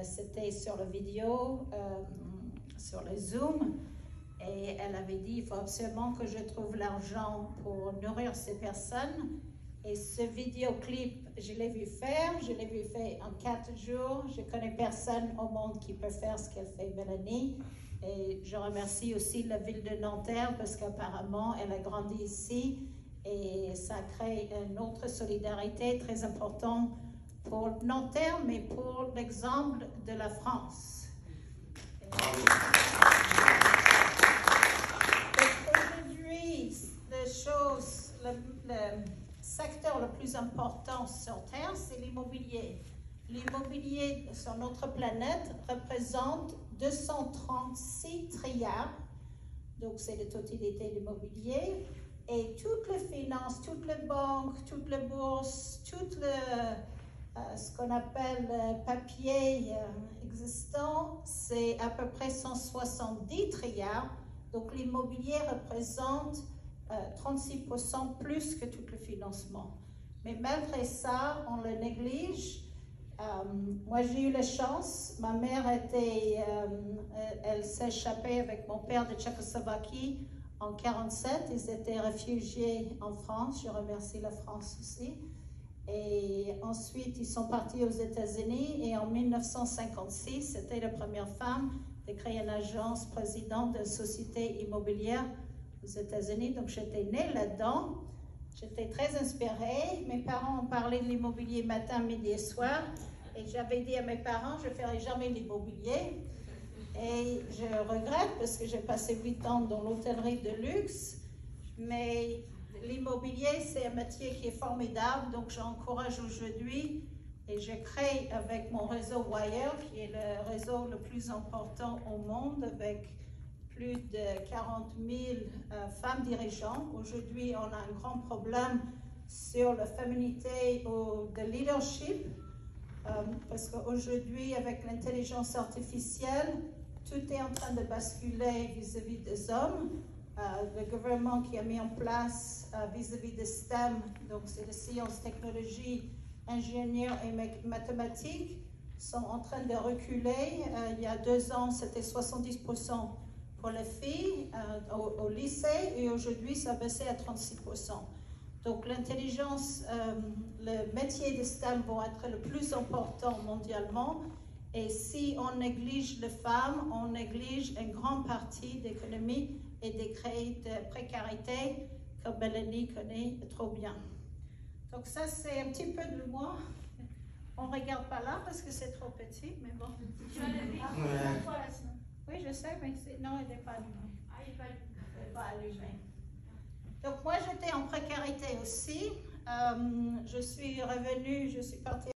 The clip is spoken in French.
C'était sur la vidéo, sur le Zoom. Et elle avait dit, il faut absolument que je trouve l'argent pour nourrir ces personnes. Et ce vidéoclip, je l'ai vu faire en 4 jours. Je connais personne au monde qui peut faire ce qu'elle fait, Mélanie. Et je remercie aussi la ville de Nanterre parce qu'apparemment, elle a grandi ici. Et ça crée une autre solidarité très importante pour Nanterre, mais pour l'exemple de la France. Aujourd'hui, le secteur le plus important sur Terre, c'est l'immobilier. L'immobilier sur notre planète représente 236 trilliards, donc c'est la totalité de l'immobilier, et toutes les finances, toutes les banques, toutes les bourses, tout ce qu'on appelle papier existant, c'est à peu près 170 trilliards, donc l'immobilier représente 36% plus que tout le financement. Mais malgré ça, on le néglige. Moi, j'ai eu la chance, ma mère elle s'est échappée avec mon père de Tchécoslovaquie en 1947. Ils étaient réfugiés en France, je remercie la France aussi. Et ensuite, ils sont partis aux États-Unis et en 1956, c'était la première femme de créer une agence présidente de société immobilière aux États-Unis. Donc, j'étais née là-dedans. J'étais très inspirée. Mes parents ont parlé de l'immobilier matin, midi et soir. Et j'avais dit à mes parents, je ne ferai jamais l'immobilier. Et je regrette parce que j'ai passé 8 ans dans l'hôtellerie de luxe. Mais l'immobilier, c'est un métier qui est formidable. Donc, j'encourage aujourd'hui et je crée avec mon réseau Wire, qui est le réseau le plus important au monde, avec plus de 40 000 femmes dirigeantes. Aujourd'hui, on a un grand problème sur la féminité ou le leadership, parce qu'aujourd'hui, avec l'intelligence artificielle, tout est en train de basculer vis-à-vis des hommes. Le gouvernement qui a mis en place vis-à-vis de STEM, donc c'est les sciences, technologies, ingénieurs et mathématiques, sont en train de reculer. Il y a 2 ans, c'était 70% pour les filles au lycée, et aujourd'hui, ça a baissé à 36%. Donc l'intelligence, le métier de STEM va être le plus important mondialement. Et si on néglige les femmes, on néglige une grande partie de l'économie et des créés de précarité que Mélanie connaît trop bien. Donc ça, c'est un petit peu de moi. On ne regarde pas là parce que c'est trop petit, mais bon. Tu as le micro Oui, je sais, mais non, il n'est pas allumé. Ah, il n'est pas allumé. Il n'est pas allumé. Donc moi, j'étais en précarité aussi. Je suis revenue, je suis partie